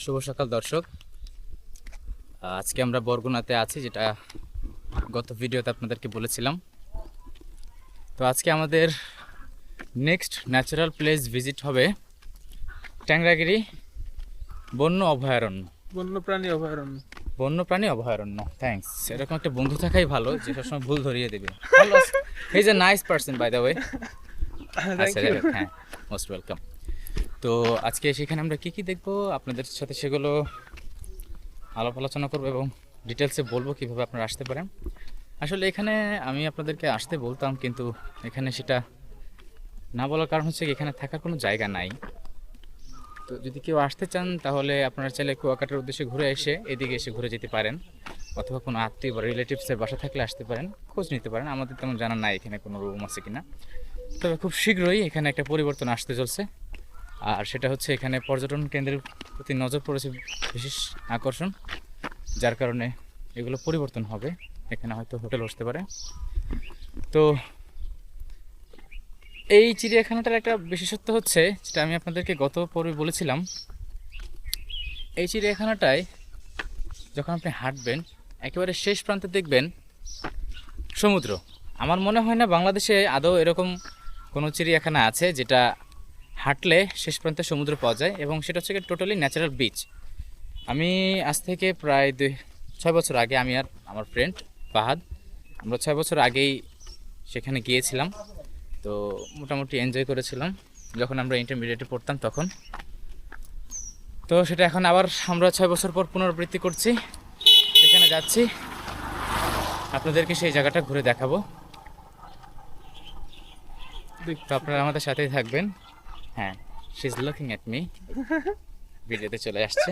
শুভ সকাল দর্শক। আজকে আমরা বরগুনাতে আছি, যেটা গত ভিডিওতে আপনাদেরকে বলেছিলাম। তো আজকে আমাদের নেক্সট ন্যাচারাল প্লেস ভিজিট হবে ট্যাংরাগিরি বন্য অভয়ারণ্য। বন্যপ্রাণী অভয়ারণ্য। থ্যাঙ্কস। এরকম একটা বন্ধু থাকাই ভালো, যে সবসময় ভুল ধরিয়ে দেবে। He is a nice person by the way. আচ্ছা, হ্যাঁ, মোস্ট ওয়েলকাম। তো আজকে সেখানে আমরা কি কি দেখবো আপনাদের সাথে সেগুলো আলাপ আলোচনা করবো এবং ডিটেলসে বলবো কিভাবে আপনারা আসতে পারেন। আসলে এখানে আমি আপনাদেরকে আসতে বলতাম, কিন্তু এখানে সেটা না বলার কারণ হচ্ছে এখানে থাকার কোনো জায়গা নাই। তো যদি কেউ আসতে চান তাহলে আপনারা চাইলে কুয়াকাটার উদ্দেশ্যে ঘুরে এসে এদিকে এসে ঘুরে যেতে পারেন, অথবা কোনো আত্মীয় বা রিলেটিভসের বাসা থাকলে আসতে পারেন, খোঁজ নিতে পারেন। আমাদের তেমন জানা নাই এখানে কোনো রুম আছে কিনা। তবে খুব শীঘ্রই এখানে একটা পরিবর্তন আসতে চলছে, আর সেটা হচ্ছে এখানে পর্যটন কেন্দ্রের প্রতি নজর পড়েছে বিশেষ আকর্ষণ, যার কারণে এগুলো পরিবর্তন হবে। এখানে হয়তো হোটেল বসতে পারে। তো এই চিড়িয়াখানাটার একটা বিশেষত্ব হচ্ছে, যেটা আমি আপনাদেরকে গত পর্বে বলেছিলাম, এই চিড়িয়াখানাটায় যখন আপনি হাঁটবেন একেবারে শেষ প্রান্তে দেখবেন সমুদ্র। আমার মনে হয় না বাংলাদেশে আদৌ এরকম কোনো চিড়িয়াখানা আছে যেটা হাঁটলে শেষ প্রান্তে সমুদ্র পাওয়া যায়, এবং সেটা হচ্ছে টোটালি ন্যাচারাল বিচ। আমি আজ থেকে প্রায় 6 বছর আগে, আমি আর আমার ফ্রেন্ড ফাহাদ, আমরা 6 বছর আগেই সেখানে গিয়েছিলাম। তো মোটামুটি এনজয় করেছিলাম যখন আমরা ইন্টারমিডিয়েটে পড়তাম তখন। তো সেটা এখন আবার আমরা 6 বছর পর পুনরাবৃত্তি করছি, সেখানে যাচ্ছি, আপনাদেরকে সেই জায়গাটা ঘুরে দেখাবো। তো আপনারা আমাদের সাথেই থাকবেন। হ্যাঁ, she is looking at me, ভিডিওতে চলে আসছে।